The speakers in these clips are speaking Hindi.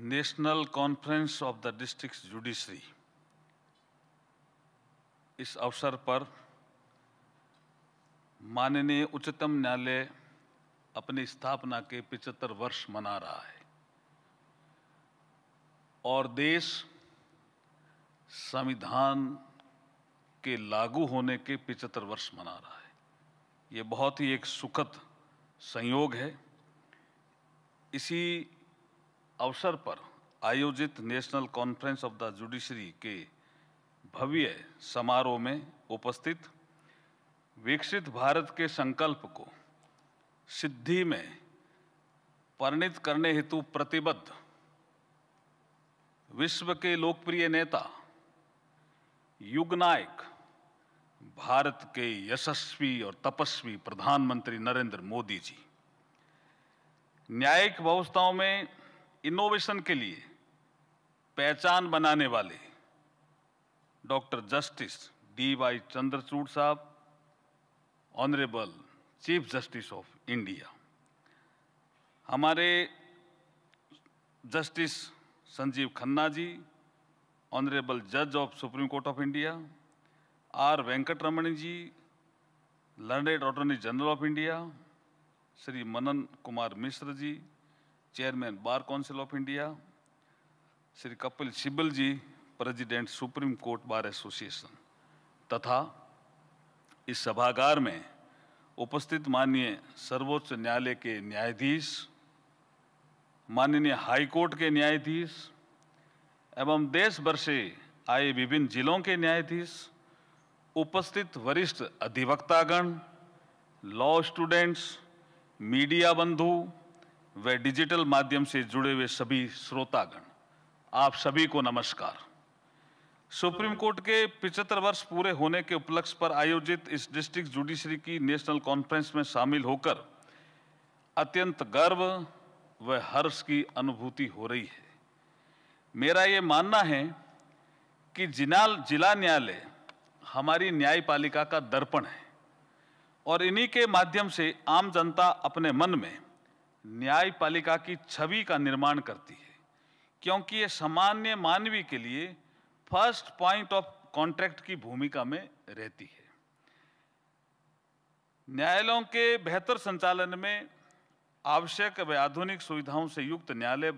National conference of the district judiciary, इस अवसर पर माननीय उच्चतम न्यायालय अपनी स्थापना के 75 वर्ष मना रहा है और देश संविधान के लागू होने के 75 वर्ष मना रहा है। ये बहुत ही एक सुखद संयोग है। इसी अवसर पर आयोजित national conference of the judiciary के भव्य समारोह में उपस्थित विकसित भारत के संकल्प को सिद्धि में परिणत करने हेतु प्रतिबद्ध विश्व के लोकप्रिय नेता, युग नायक, भारत के यशस्वी और तपस्वी प्रधानमंत्री नरेंद्र मोदी जी, न्यायिक व्यवस्थाओं में इनोवेशन के लिए पहचान बनाने वाले डॉक्टर जस्टिस D.Y. चंद्रचूड़ साहब, honourable chief justice of India, हमारे जस्टिस संजीव खन्ना जी, ऑनरेबल जज of supreme court of India, R. Venkataramani ji, learned attorney general of India, Shri Manan Kumar Mishra ji, chairman bar council of India, Shri Kapil Sibal ji, president supreme court bar association, तथा इस सभागार में उपस्थित माननीय सर्वोच्च न्यायालय के न्यायाधीश, माननीय हाई कोर्ट के न्यायाधीश एवं देश भर से आए विभिन्न जिलों के न्यायाधीश, उपस्थित वरिष्ठ अधिवक्तागण, लॉ स्टूडेंट्स, मीडिया बंधु व डिजिटल माध्यम से जुड़े हुए सभी श्रोतागण, आप सभी को नमस्कार। सुप्रीम कोर्ट के 75 वर्ष पूरे होने के उपलक्ष्य पर आयोजित इस डिस्ट्रिक्ट जुडिशरी की नेशनल कॉन्फ्रेंस में शामिल होकर अत्यंत गर्व व हर्ष की अनुभूति हो रही है। मेरा ये मानना है कि जिला न्यायालय हमारी न्यायपालिका का दर्पण है और इन्हीं के माध्यम से आम जनता अपने मन में न्यायपालिका की छवि का निर्माण करती है, क्योंकि ये सामान्य मानवीय के लिए फर्स्ट पॉइंट ऑफ कॉन्टैक्ट की भूमिका में रहती है। न्यायालयों के बेहतर संचालन में आवश्यक व आधुनिक सुविधाओं से युक्त न्यायालय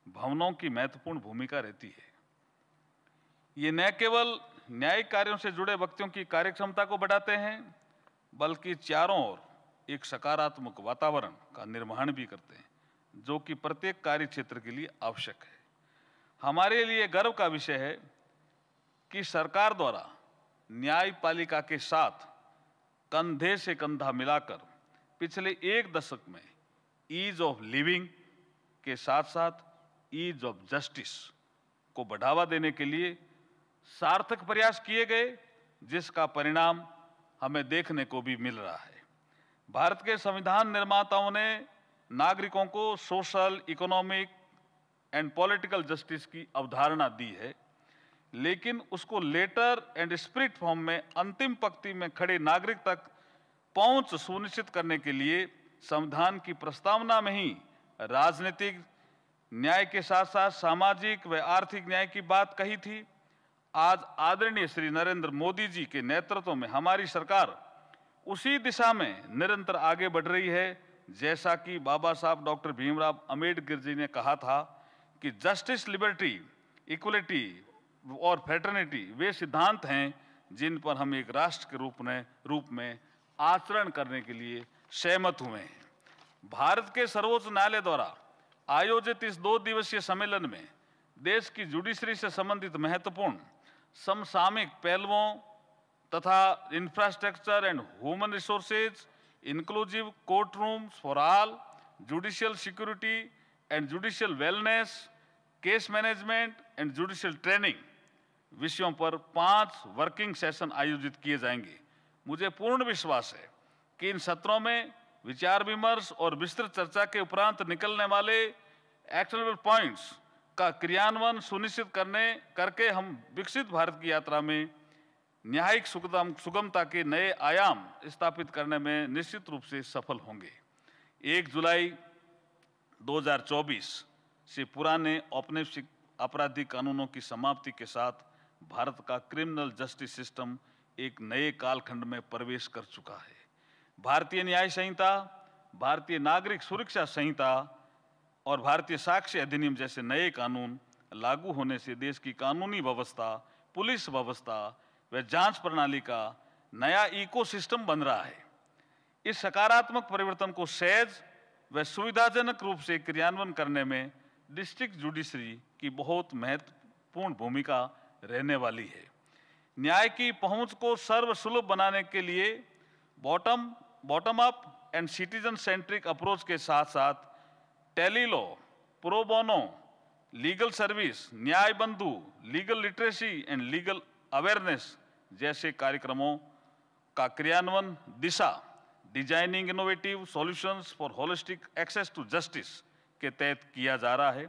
भवनों की महत्वपूर्ण भूमिका रहती है। ये न केवल न्यायिक कार्यों से जुड़े व्यक्तियों की कार्यक्षमता को बढ़ाते हैं, बल्कि चारों ओर एक सकारात्मक वातावरण का निर्माण भी करते हैं, जो कि प्रत्येक कार्य क्षेत्र के लिए आवश्यक है। हमारे लिए गर्व का विषय है कि सरकार द्वारा न्यायपालिका के साथ कंधे से कंधा मिलाकर पिछले एक दशक में ईज ऑफ लिविंग के साथ साथ ईज ऑफ जस्टिस को बढ़ावा देने के लिए सार्थक प्रयास किए गए, जिसका परिणाम हमें देखने को भी मिल रहा है। भारत के संविधान निर्माताओं ने नागरिकों को social, economic and political justice की अवधारणा दी है, लेकिन उसको लेटर एंड स्पिरिट फॉर्म में अंतिम पंक्ति में खड़े नागरिक तक पहुंच सुनिश्चित करने के लिए संविधान की प्रस्तावना में ही राजनीतिक न्याय के साथ साथ सामाजिक व आर्थिक न्याय की बात कही थी। आज आदरणीय श्री नरेंद्र मोदी जी के नेतृत्व में हमारी सरकार उसी दिशा में निरंतर आगे बढ़ रही है। जैसा कि बाबा साहब डॉक्टर भीमराव अंबेडकर जी ने कहा था कि जस्टिस, लिबर्टी, इक्वलिटी और फ्रेटर्निटी वे सिद्धांत हैं जिन पर हम एक राष्ट्र के रूप में आचरण करने के लिए सहमत हुए हैं। भारत के सर्वोच्च न्यायालय द्वारा आयोजित इस 2 दिवसीय सम्मेलन में देश की जुडिशरी से संबंधित महत्वपूर्ण समसामयिक पहलुओं तथा infrastructure and human resources, inclusive court rooms for all, judicial security and judicial wellness, case management and judicial training विषयों पर 5 वर्किंग सेशन आयोजित किए जाएंगे। मुझे पूर्ण विश्वास है कि इन सत्रों में विचार विमर्श और विस्तृत चर्चा के उपरांत निकलने वाले एक्शनेबल पॉइंट्स का क्रियान्वयन सुनिश्चित करके हम विकसित भारत की यात्रा में न्यायिक सुगमता के नए आयाम स्थापित करने में निश्चित रूप से सफल होंगे। 1 जुलाई 2024 से पुराने औपनिवेशिक आपराधिक कानूनों की समाप्ति के साथ भारत का क्रिमिनल जस्टिस सिस्टम एक नए कालखंड में प्रवेश कर चुका है। भारतीय न्याय संहिता, भारतीय नागरिक सुरक्षा संहिता और भारतीय साक्ष्य अधिनियम जैसे नए कानून लागू होने से देश की कानूनी व्यवस्था, पुलिस व्यवस्था व जांच प्रणाली का नया इकोसिस्टम बन रहा है। इस सकारात्मक परिवर्तन को सहज व सुविधाजनक रूप से क्रियान्वयन करने में डिस्ट्रिक्ट जुडिशरी की बहुत महत्वपूर्ण भूमिका रहने वाली है। न्याय की पहुंच को सर्वसुलभ बनाने के लिए bottom up and citizen centric approach के साथ साथ Tele Law, pro bono, legal service, Nyaya Bandhu, legal literacy and legal awareness जैसे कार्यक्रमों का क्रियान्वयन दिशा designing innovative solutions for holistic access to justice के तहत किया जा रहा है।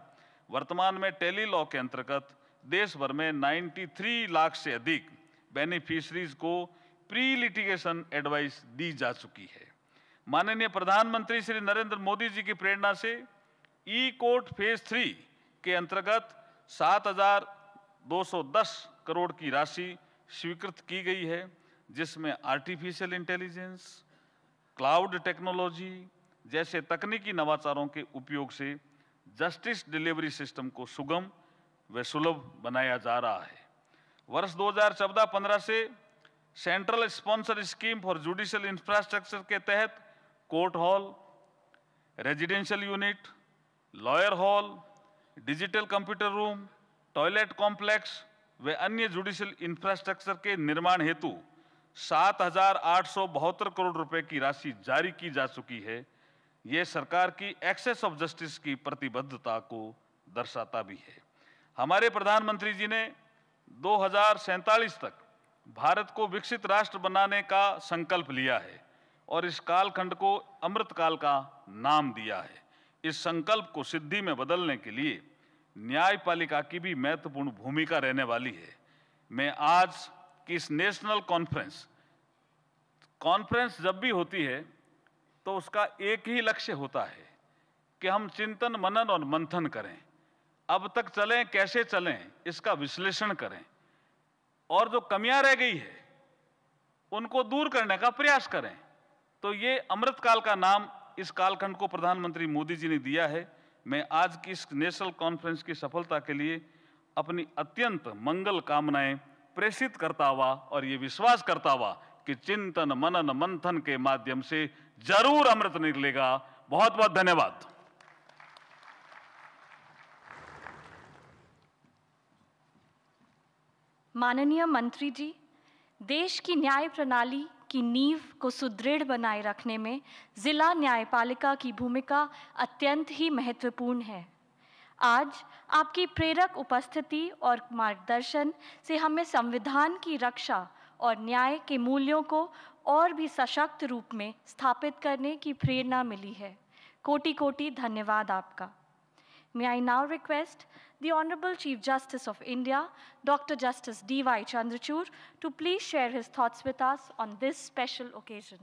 वर्तमान में टेली लॉ के अंतर्गत देश भर में 93 लाख से अधिक बेनिफिशरीज को प्री लिटिगेशन एडवाइस दी जा चुकी है। माननीय प्रधानमंत्री श्री नरेंद्र मोदी जी की प्रेरणा से ई कोर्ट फेज 3 के अंतर्गत 7,210 करोड़ की राशि स्वीकृत की गई है, जिसमें आर्टिफिशियल इंटेलिजेंस, क्लाउड टेक्नोलॉजी जैसे तकनीकी नवाचारों के उपयोग से जस्टिस डिलीवरी सिस्टम को सुगम व सुलभ बनाया जा रहा है। वर्ष 2014-15 से central sponsor scheme for judicial infrastructure के तहत court hall, residential unit, lawyer hall, digital computer room, toilet complex व अन्य जुडिशियल इंफ्रास्ट्रक्चर के निर्माण हेतु 7,872 करोड़ रुपए की राशि जारी की जा चुकी है। ये सरकार की एक्सेस ऑफ जस्टिस की प्रतिबद्धता को दर्शाता भी है। हमारे प्रधानमंत्री जी ने 2047 तक भारत को विकसित राष्ट्र बनाने का संकल्प लिया है और इस कालखंड को अमृत काल का नाम दिया है। इस संकल्प को सिद्धि में बदलने के लिए न्यायपालिका की भी महत्वपूर्ण भूमिका रहने वाली है। मैं आज की इस नेशनल कॉन्फ्रेंस जब भी होती है तो उसका एक ही लक्ष्य होता है कि हम चिंतन, मनन और मंथन करें। अब तक चलें, कैसे चलें, इसका विश्लेषण करें और जो कमियां रह गई है उनको दूर करने का प्रयास करें। तो ये अमृतकाल का नाम इस कालखंड को प्रधानमंत्री मोदी जी ने दिया है। मैं आज की इस नेशनल कॉन्फ्रेंस की सफलता के लिए अपनी अत्यंत मंगल कामनाएं प्रेषित करता हुआ और ये विश्वास करता हुआ कि चिंतन, मनन, मंथन के माध्यम से जरूर अमृत निकलेगा। बहुत बहुत धन्यवाद। माननीय मंत्री जी, देश की न्याय प्रणाली की नींव को सुदृढ़ बनाए रखने में जिला न्यायपालिका की भूमिका अत्यंत ही महत्वपूर्ण है। आज आपकी प्रेरक उपस्थिति और मार्गदर्शन से हमें संविधान की रक्षा और न्याय के मूल्यों को और भी सशक्त रूप में स्थापित करने की प्रेरणा मिली है। कोटि कोटि धन्यवाद आपका। May I now request the Honorable Chief Justice of India, Dr. Justice D.Y. Chandrachud, to please share his thoughts with us on this special occasion.